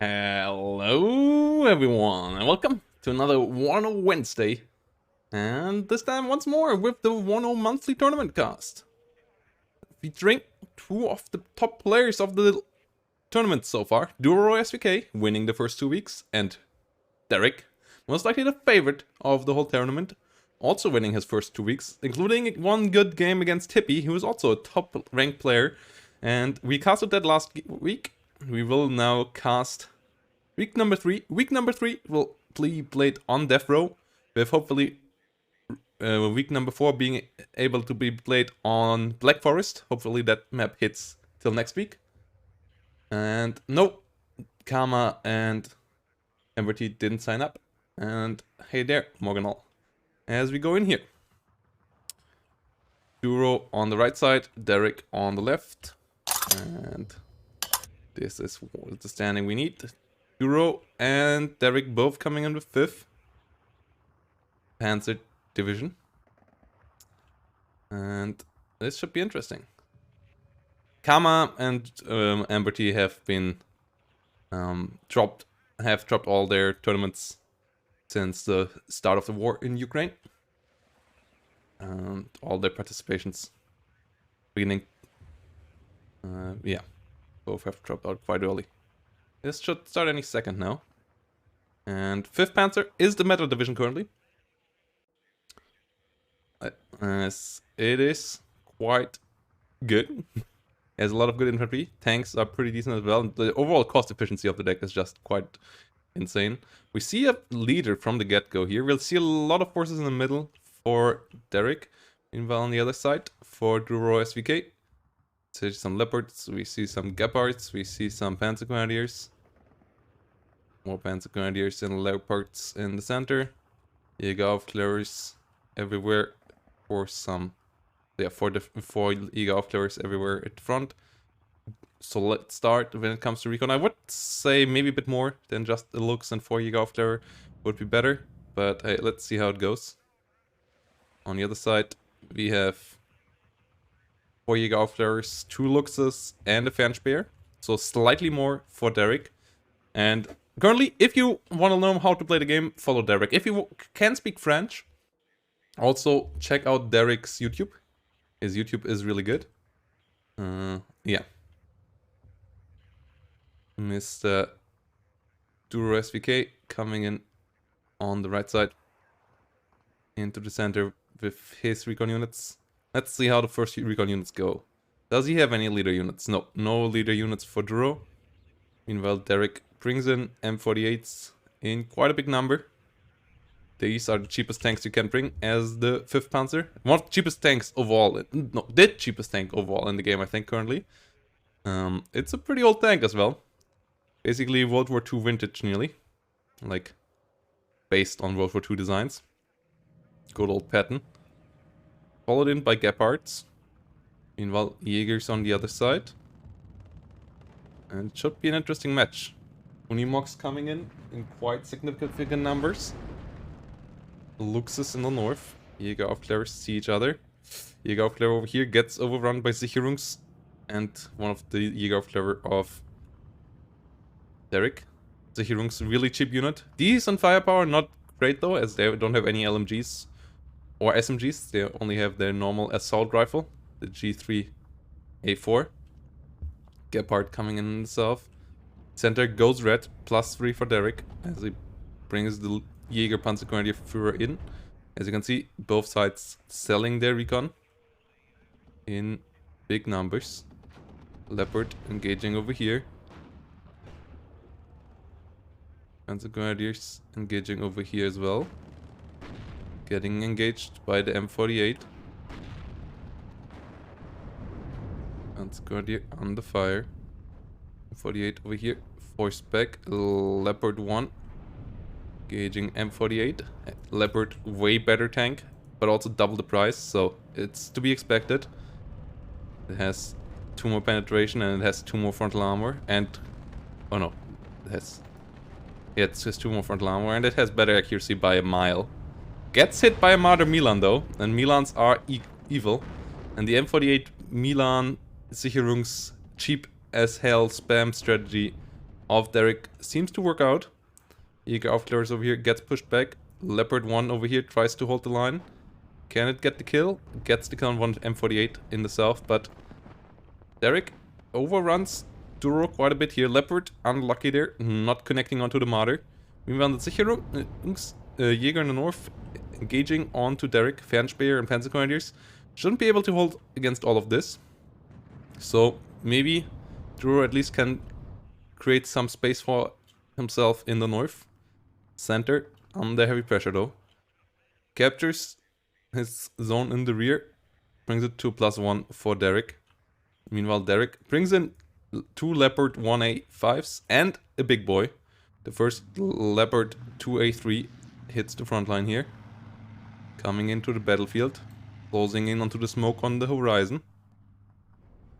Hello everyone and welcome to another WARNO Wednesday, and this time once more with the WARNO Monthly Tournament cast, featuring two of the top players of the tournament so far. DuroSVK winning the first 2 weeks, and Darrick, most likely the favorite of the whole tournament, also winning his first 2 weeks, including one good game against Hippie, who is also a top ranked player. And we casted that last week. We will now cast week number 3. Week number 3 will be played on Death Row, with hopefully week number 4 being able to be played on Black Forest. Hopefully that map hits till next week. And no, Karma and Emberty didn't sign up. And hey there, Morganol. As we go in here, Duro on the right side, Darrick on the left, and this is the standing we need. Duro and Darrick both coming in with 5th Panzer Division. And this should be interesting. Kama and Emberty have been dropped all their tournaments since the start of the war in Ukraine. And all their participations beginning. Yeah. Both have dropped out quite early. This should start any second now. And 5th Panzer is the metal division currently. As it is quite good. Has a lot of good infantry. Tanks are pretty decent as well. The overall cost efficiency of the deck is just quite insane. We see a leader from the get-go here. We'll see a lot of forces in the middle for Darrick. Meanwhile, on the other side for DuroSVK. See some leopards, we see some gepards, we see some panzer grenadiers. More panzer grenadiers and leopards in the center. Jägeraufklärers everywhere for some. Yeah, four Jägeraufklärers everywhere at the front. So let's start when it comes to recon. I would say maybe a bit more than just the looks, and 4 Jägeraufklärer would be better. But hey, let's see how it goes. On the other side, we have 4 Jägeraufklärers, 2 Luxes, and a Fernspeer. So slightly more for Darrick. And currently, if you want to know how to play the game, follow Darrick. If you can speak French, also check out Darrick's YouTube. His YouTube is really good. Yeah. Mr. DuroSVK coming in on the right side. Into the center with his recon units. Let's see how the first recon units go. Does he have any leader units? No, no leader units for Duro. Meanwhile, Darrick brings in M48s in quite a big number. These are the cheapest tanks you can bring as the 5th Panzer. One of the cheapest tanks overall. No, the cheapest tank overall in the game, I think, currently. It's a pretty old tank as well. Basically World War II vintage nearly. Like, based on World War II designs. Good old pattern. Followed in by Gepards. Meanwhile, Jägers on the other side. And it should be an interesting match. Unimogs coming in quite significant numbers. Luxus in the north. Jägeraufklärers see each other. Jägeraufklärer over here gets overrun by Sicherungs. And one of the Jägeraufklärer of Darrick. Sicherungs, really cheap unit. Decent firepower, not great though, as they don't have any LMGs. Or SMGs, they only have their normal assault rifle, the G3A4. Gepard coming in the south. Center goes red, +3 for Darrick, as he brings the Jäger Panzergrenadier Führer in. As you can see, both sides selling their recon in big numbers. Leopard engaging over here. Panzergrenadiers engaging over here as well. Getting engaged by the M48. Panzergrenadier under fire. M48 over here. Force back. Leopard 1. Engaging M48. Leopard, way better tank, but also double the price, so it's to be expected. It has 2 more penetration and it has 2 more frontal armor. And oh no, it has. Yeah, it has 2 more frontal armor and it has better accuracy by a mile. Gets hit by a Marder Milan though, and Milans are evil. And the M48 Milan Sicherungs cheap as hell spam strategy of Darrick seems to work out. Eager Aufklärers over here gets pushed back. Leopard 1 over here tries to hold the line. Can it get the kill? Gets the kill on one M48 in the south, but Darrick overruns Duro quite a bit here. Leopard, unlucky there, not connecting onto the Marder. Meanwhile, the Sicherung, Jäger in the north, engaging onto Darrick, Fernspeer and Panzergrenadiers. Shouldn't be able to hold against all of this. So maybe Duro at least can create some space for himself in the north. Center, under heavy pressure though. Captures his zone in the rear, brings it to +1 for Darrick. Meanwhile, Darrick brings in 2 Leopard 1A5s and a big boy. The first Leopard 2A3 hits the front line here. Coming into the battlefield, closing in onto the smoke on the horizon.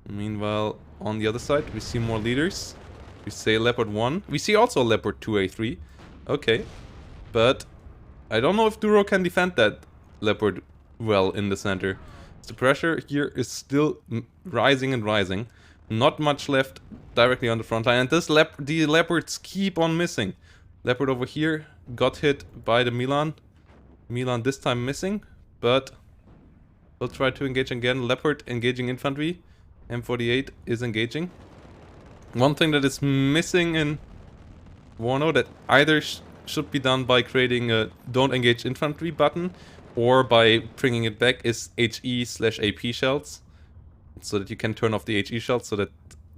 Meanwhile, on the other side, we see more leaders. We see Leopard 1. We see also Leopard 2A3. Okay, but I don't know if Duro can defend that Leopard well in the center. The pressure here is still rising and rising. Not much left directly on the front line. And the Leopards keep on missing. Leopard over here got hit by the Milan. Milan this time missing, but we'll try to engage again. Leopard engaging infantry. M48 is engaging. One thing that is missing in Warno that either should be done by creating a don't engage infantry button or by bringing it back is HE/AP shells, so that you can turn off the HE shells so that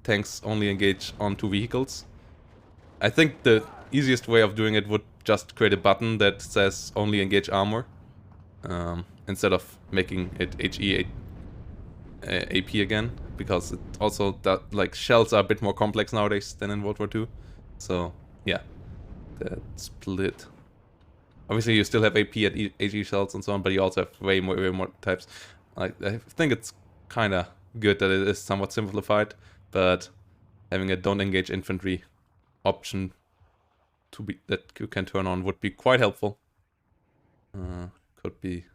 tanks only engage onto vehicles. I think the easiest way of doing it would just create a button that says only engage armor, instead of making it HE AP again, because it also like shells are a bit more complex nowadays than in World War II. So yeah, that split. Obviously, you still have AP at HE shells and so on, but you also have way more types. Like, I think it's kind of good that it is somewhat simplified, but having a don't engage infantry option that you can turn on would be quite helpful. Could be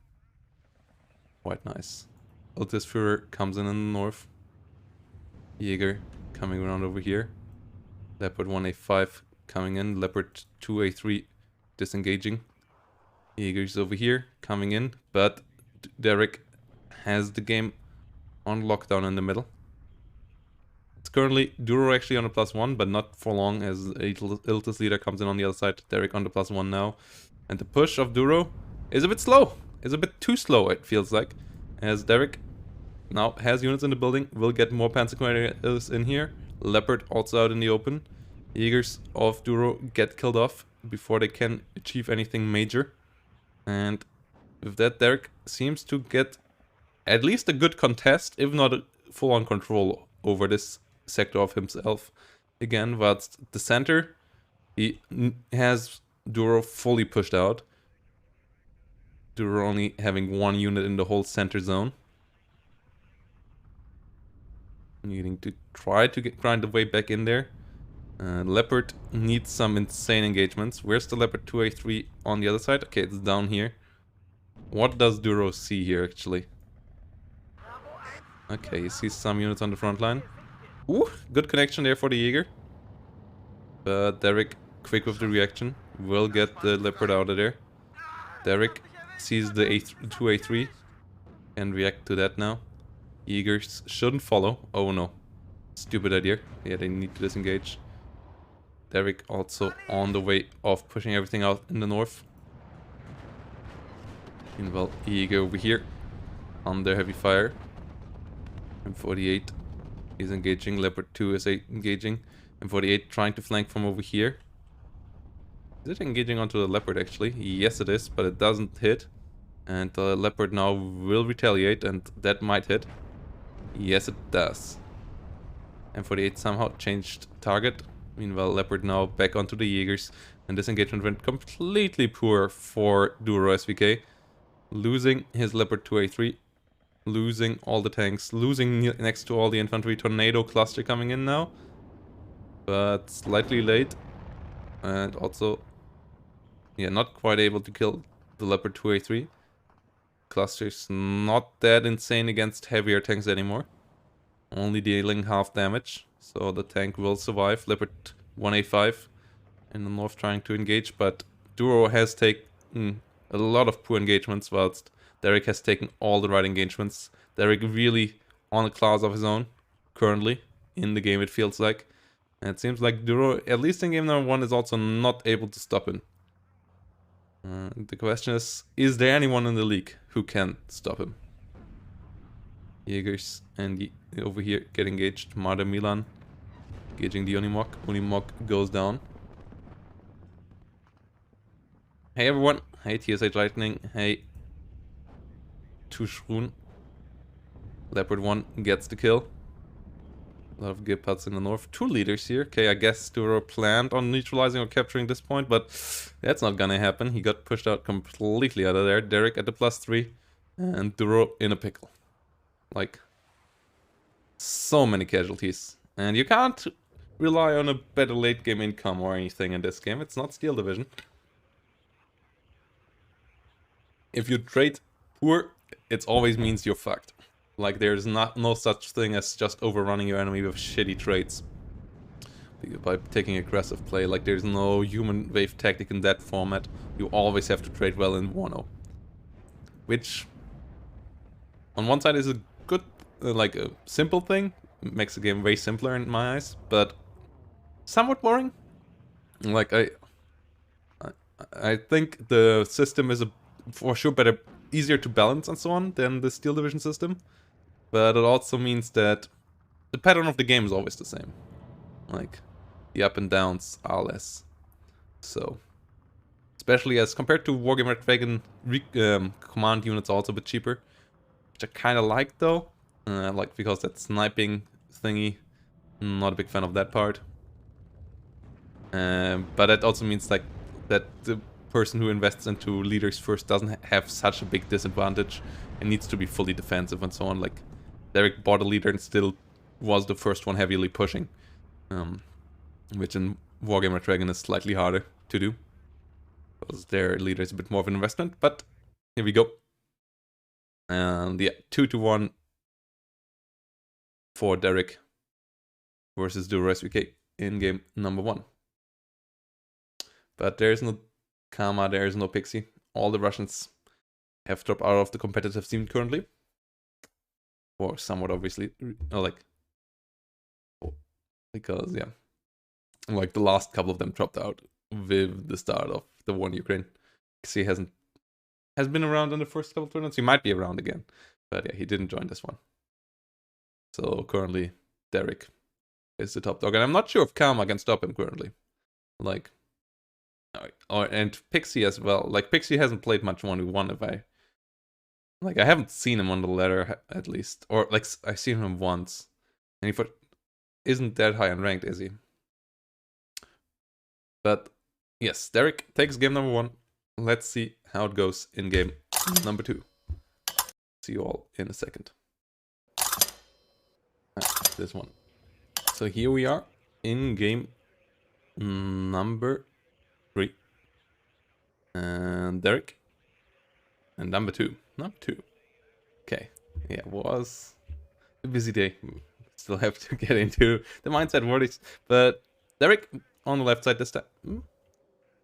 quite nice. Führer comes in the north. Jäger coming around over here. Leopard 1A5 coming in. Leopard 2A3 disengaging. Jäger's over here, coming in, but Darrick has the game on lockdown in the middle. It's currently Duro actually on a +1, but not for long, as Iltis leader comes in on the other side. Darrick on the +1 now. And the push of Duro is a bit slow. Is a bit too slow, it feels like. As Darrick now has units in the building, will get more Panzergrenadiers in here. Leopard also out in the open. Jägers of Duro get killed off before they can achieve anything major. And with that, Darrick seems to get at least a good contest, if not a full-on control over this sector of himself. Again, but the center, he has Duro fully pushed out. Duro only having 1 unit in the whole center zone. Needing to try to grind the way back in there. Leopard needs some insane engagements. Where's the Leopard 2A3 on the other side? Okay, it's down here. What does Duro see here, actually? Okay, he sees some units on the front line. Ooh, good connection there for the Jäger. But Darrick, quick with the reaction, will get the Leopard out of there. Darrick sees the 2A3 and react to that now. Jägers shouldn't follow. Oh no. Stupid idea. Yeah, they need to disengage. Darrick also on the way of pushing everything out in the north. Meanwhile, Jäger over here under heavy fire. M48 is engaging. Leopard 2 is engaging. M48 trying to flank from over here. Is it engaging onto the Leopard actually? Yes it is, but it doesn't hit. And the Leopard now will retaliate, and that might hit. Yes it does. M48 somehow changed target. Meanwhile, Leopard now back onto the Jägers. And this engagement went completely poor for DuroSVK. Losing his Leopard 2A3. Losing all the tanks. Losing next to all the infantry. Tornado cluster coming in now. But slightly late. And also, yeah, not quite able to kill the Leopard 2A3. Cluster's not that insane against heavier tanks anymore. Only dealing half damage. So the tank will survive. Leopard 1A5 in the north trying to engage, but Duro has taken a lot of poor engagements, whilst Darrick has taken all the right engagements. Darrick really on a class of his own currently in the game, it feels like. And it seems like Duro, at least in game number 1, is also not able to stop him. The question is there anyone in the league who can stop him? Jägers and over here get engaged. Marder Milan engaging the Unimog. Unimog goes down. Hey everyone. Hey TSH Lightning. Hey Tushun. Leopard 1 gets the kill. A lot of Gepards in the north. 2 leaders here. Okay, I guess Duro planned on neutralizing or capturing this point, but that's not gonna happen. He got pushed out completely out of there. Darrick at the +3 and Duro in a pickle. Like, so many casualties. And you can't rely on a better late game income or anything in this game. It's not Steel Division. If you trade poor, it always means you're fucked. Like, there's no such thing as just overrunning your enemy with shitty trades by taking aggressive play. Like, there's no human wave tactic in that format. You always have to trade well in Warno. Which, on one side, is a good, like a simple thing. It makes the game way simpler in my eyes, but somewhat boring. Like, I think the system is for sure better, easier to balance and so on than the Steel Division system. But it also means that the pattern of the game is always the same. Like, the up and downs are less. So, especially as compared to Wargame Red Dragon, command units are also a bit cheaper. Which I kind of like though. Like, because that sniping thingy, not a big fan of that part. But that also means like that the person who invests into leaders first doesn't have such a big disadvantage and needs to be fully defensive and so on. Like, Darrick bought a leader and still was the first one heavily pushing. Which in Wargame Dragon is slightly harder to do. Because their leader is a bit more of an investment, but here we go. And yeah, 2-1 for Darrick versus DuroSVK in game number 1. But there's no Karma, there's no Pixie. All the Russians have dropped out of the competitive scene currently. Or somewhat obviously, because yeah, like the last couple of them dropped out with the start of the war in Ukraine. Pixie has been around in the first couple of tournaments. He might be around again, but yeah, he didn't join this one. So currently, Darrick is the top dog, and I'm not sure if Karma can stop him currently. Like, and Pixie as well. Like, Pixie hasn't played much 1v1 I haven't seen him on the ladder at least, or like I've seen him once, and he isn't that high in ranked, is he? But yes, Darrick takes game number 1. Let's see how it goes in game number 2. See you all in a second. This one. So here we are in game number 3. And Darrick. And number 2. Number 2. Okay. Yeah, it was a busy day. Still have to get into the mindset wordies. But Darrick on the left side this time.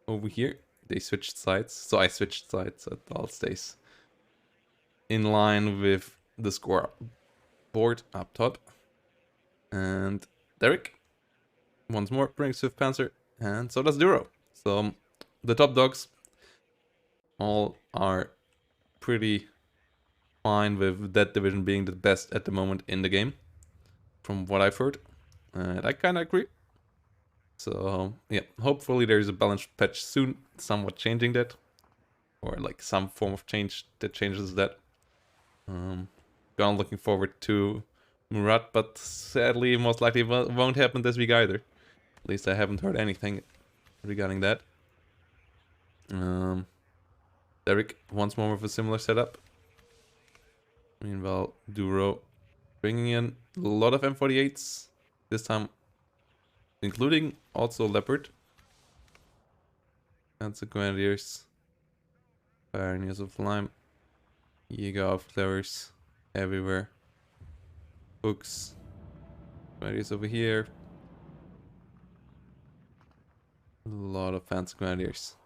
Over here. They switched sides. So I switched sides. So it all stays in line with the score board up top. And Darrick once more brings Swift Panzer. And so does Duro. So the top dogs all are pretty fine with that division being the best at the moment in the game, from what I've heard. And I kind of agree. So yeah, hopefully there's a balanced patch soon, somewhat changing that, or like some form of change that changes that. Gone looking forward to Murat, but sadly most likely won't happen this week either. At least I haven't heard anything regarding that. Darrick once more with a similar setup. Meanwhile, Duro bringing in a lot of M48s. This time, including also Leopard. And the Grenadiers. Pioneers of Lime. Jäger of Flowers. Everywhere. Hooks. Grenadiers over here. lot of fancy grenadiers.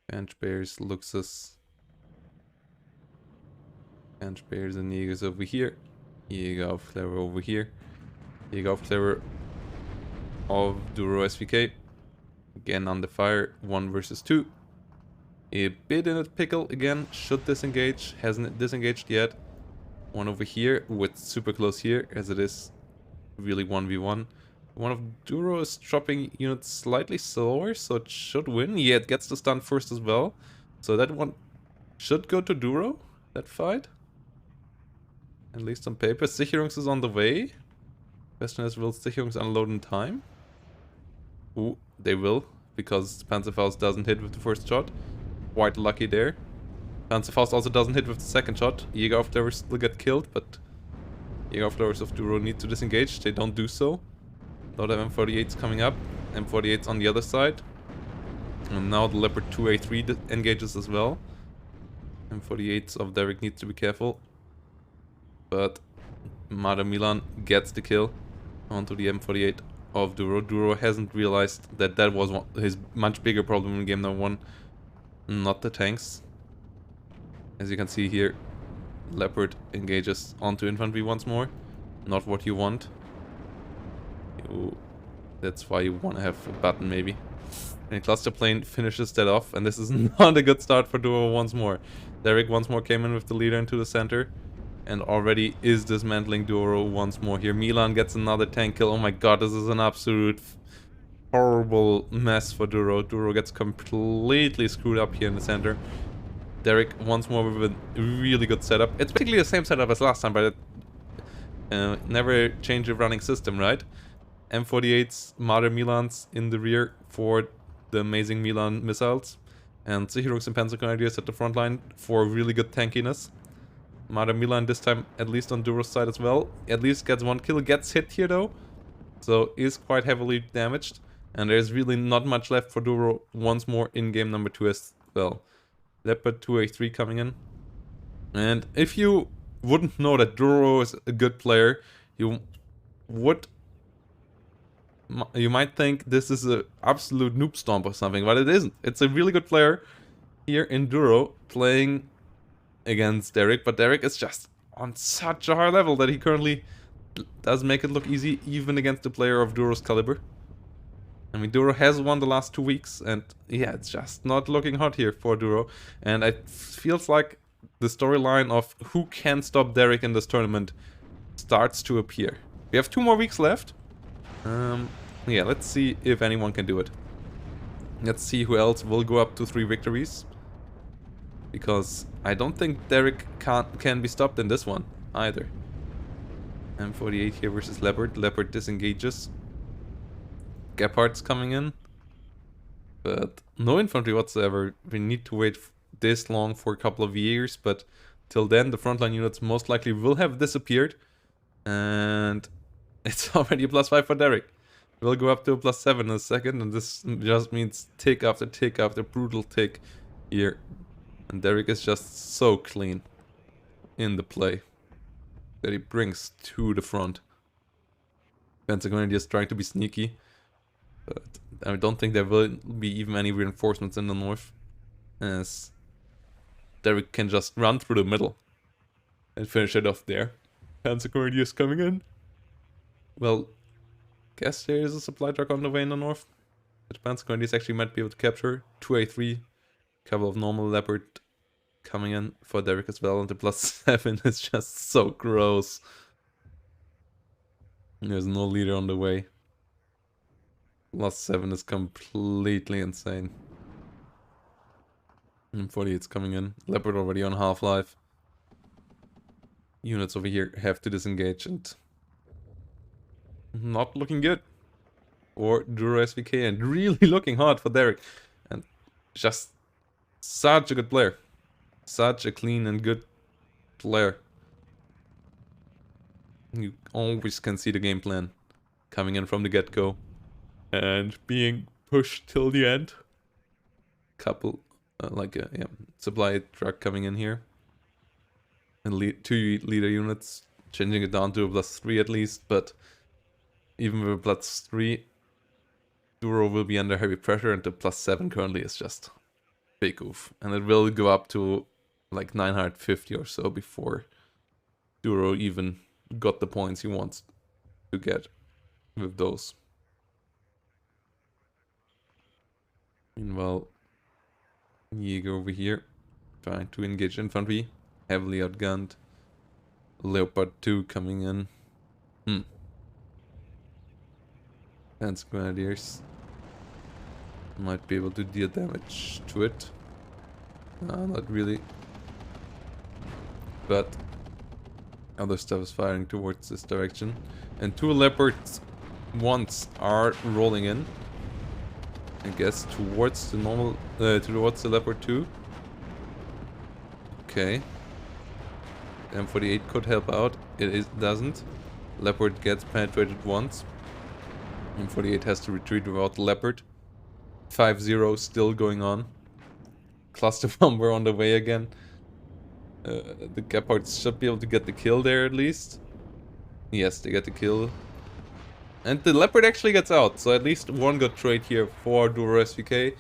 Bench bears, Luxus. Bench bears and Jägers over here. Jäger Flavor over here. Jäger Flavor of DuroSVK. Again under fire, 1 versus 2. A bit in a pickle again, should disengage, hasn't disengaged yet. One over here, with super close here, as it is really 1v1. One of Duro is dropping units slightly slower, so it should win. Yeah, it gets the stun first as well. So that one should go to Duro, that fight. At least on paper. Sicherungs is on the way. Question is, will Sicherungs unload in time? Ooh, they will, because Panzerfaust doesn't hit with the first shot. Quite lucky there. Panzerfaust also doesn't hit with the second shot. Jägerflowers still get killed, but Jägerflowers of Duro need to disengage. They don't do so. A lot of M48s coming up. M48s on the other side. And now the Leopard 2A3 engages as well. M48s of Darrick needs to be careful. But Mada Milan gets the kill onto the M48 of Duro. Duro hasn't realized that that was his much bigger problem in game number 1. Not the tanks. As you can see here, Leopard engages onto infantry once more. Not what you want. That's why you want to have a button maybe. And Cluster Plane finishes that off, and this is not a good start for Duro once more. Darrick once more came in with the leader into the center. And already is dismantling Duro once more here. Milan gets another tank kill. Oh my god, this is an absolute horrible mess for Duro. Duro gets completely screwed up here in the center. Darrick once more with a really good setup. It's basically the same setup as last time, but it never change the running system, right? M48's Mother Milans in the rear for the amazing Milan missiles. And Sicherungs and Panzer Grenadiers at the front line for really good tankiness. Mother Milan this time at least on Duro's side as well. At least gets 1 kill. Gets hit here though. So is quite heavily damaged. And there's really not much left for Duro once more in game number 2 as well. Leopard 2A3 coming in. And if you wouldn't know that Duro is a good player, you might think this is an absolute noob stomp or something, but it isn't. It's a really good player here in Duro playing against Darrick, but Darrick is just on such a high level that he currently does make it look easy even against a player of Duro's caliber. I mean, Duro has won the last 2 weeks, and yeah, it's just not looking hot here for Duro. And it feels like the storyline of who can stop Darrick in this tournament starts to appear. We have 2 more weeks left. Yeah, let's see if anyone can do it. Let's see who else will go up to 3 victories. Because I don't think Darrick can be stopped in this one either. M48 here versus Leopard. Leopard disengages. Gepard's coming in. But no infantry whatsoever. We need to wait this long for a couple of years. But till then, the frontline units most likely will have disappeared. And it's already a +5 for Darrick. We'll go up to a +7 in a second. And this just means tick after tick after brutal tick here. And Darrick is just so clean in the play that he brings to the front. Panzer Grenadiers trying to be sneaky, but I don't think there will be even any reinforcements in the north, as Darrick can just run through the middle and finish it off there. Panzer Grenadiers coming in. Well, guess there is a supply truck on the way in the north that Panzer Grenadiers actually might be able to capture. 2A3. Couple of normal Leopard coming in for Darrick as well, and the +7 is just so gross. There's no leader on the way. +7 is completely insane. And 48's coming in. Leopard already on half-life. Units over here have to disengage, and not looking good for DuroSVK, and really looking hard for Darrick. And just such a good player. Such a clean and good player. You always can see the game plan coming in from the get-go and being pushed till the end. Couple, supply truck coming in here. And 2 leader units, changing it down to a +3 at least, but even with a +3, Duro will be under heavy pressure, and the +7 currently is just big oof. And it will go up to like 950 or so before Duro even got the points he wants to get with those. Meanwhile, Jäger over here trying to engage infantry, heavily outgunned. Leopard 2 coming in. Lance Grenadiers might be able to deal damage to it. Not really. But other stuff is firing towards this direction. And 2 Leopards once are rolling in. I guess towards the normal, towards the Leopard 2. Okay. M48 could help out. It doesn't. Leopard gets penetrated once. M48 has to retreat without the Leopard. 5-0 still going on. Cluster bomber on the way again. The Gepards should be able to get the kill there at least. Yes, they get the kill. And the Leopard actually gets out, so at least one good trade here for DuroSVK.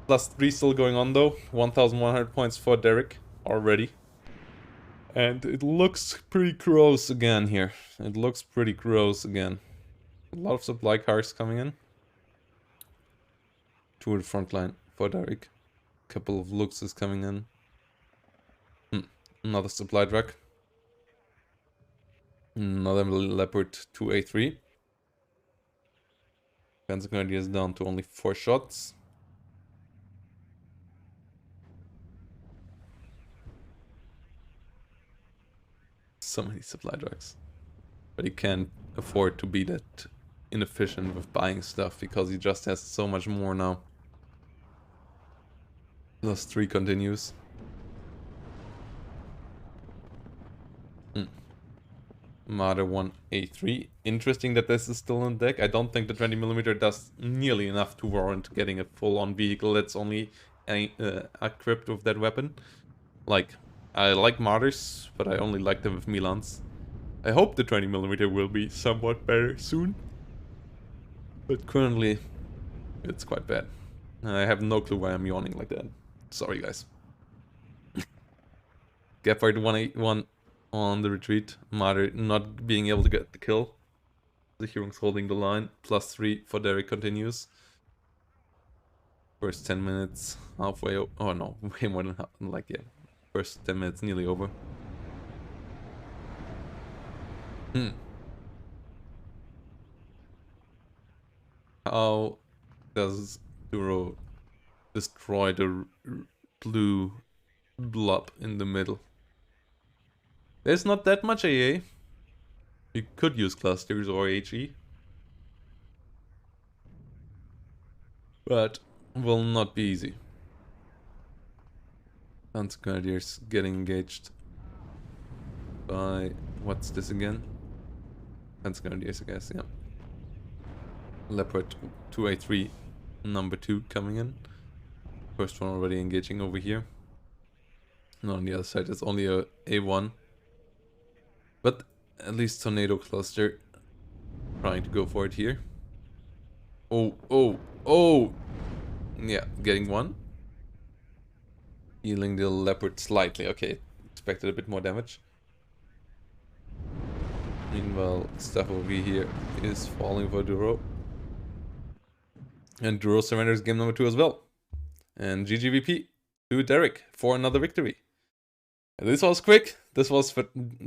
+3 still going on though. 1,100 points for Darrick already. And it looks pretty gross again here. It looks pretty gross again. A lot of supply cars coming in. To the front line for Darrick. Couple of Luxes coming in. Another supply truck. Another Leopard 2A3. Panzer Grenadier is down to only 4 shots. So many supply trucks. But he can't afford to be that inefficient with buying stuff because he just has so much more now. +3 continues. Marder 1A3. Interesting that this is still on deck. I don't think the 20mm does nearly enough to warrant getting a full-on vehicle that's only equipped with that weapon. Like, I like Marders, but I only like them with Milans. I hope the 20mm will be somewhat better soon. But currently, it's quite bad. I have no clue why I'm yawning like that. Sorry, guys. Gepard 181 on the retreat. Marder not being able to get the kill. The Hurons holding the line. +3 for Darrick continues. First 10 minutes, halfway. Oh no, way more than half. Like, yeah. First 10 minutes nearly over. How does Duro destroy the blue blob in the middle? There's not that much AA. You could use clusters or HE. But will not be easy. Panzer Grenadiers getting engaged by... What's this again? Panzer Grenadiers, I guess, yeah. Leopard 2A3 number 2 coming in. First one already engaging over here. And on the other side it's only a A1. But at least Tornado Cluster trying to go for it here. Oh! Yeah, getting one. Healing the Leopard slightly. Okay, expected a bit more damage. Meanwhile, stuff over here is falling for Duro. And Duro surrenders game number 2 as well. And GGVP to Darrick for another victory. And this was quick. This was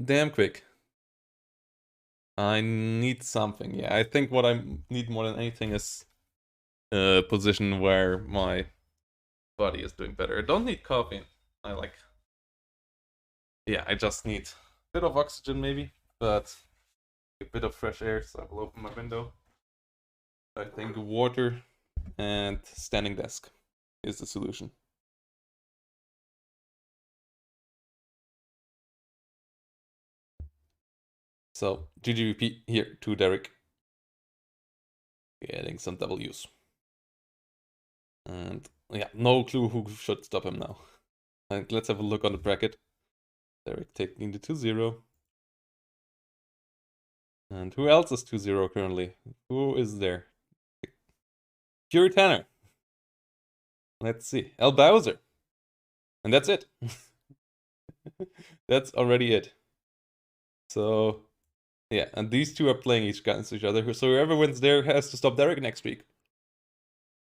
damn quick. I need something. Yeah, I think what I need more than anything is a position where my body is doing better. I don't need coffee. Yeah, I just need a bit of oxygen maybe, but a bit of fresh air, so I will open my window. I think water and standing desk is the solution. So, GGVP here to Darrick. Getting some W's. And yeah, no clue who should stop him now. And let's have a look on the bracket. Darrick taking the 2-0. And who else is 2-0 currently? Who is there? Tanner. Let's see. El Bowser. And that's it. That's already it. So, yeah, and these two are playing against each other. So whoever wins there has to stop Darrick next week.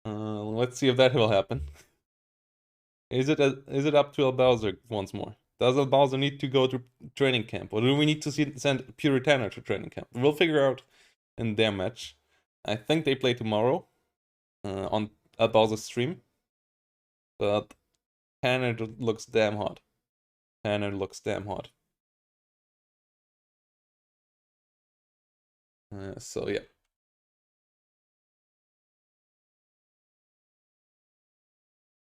Let's see if that will happen. Is it up to El Bowser once more? Does El Bowser need to go to training camp? Or do we need to send Tanner to training camp? We'll figure out in their match. I think they play tomorrow on El Bowser's stream. But Tanner looks damn hot. Tanner looks damn hot. So yeah.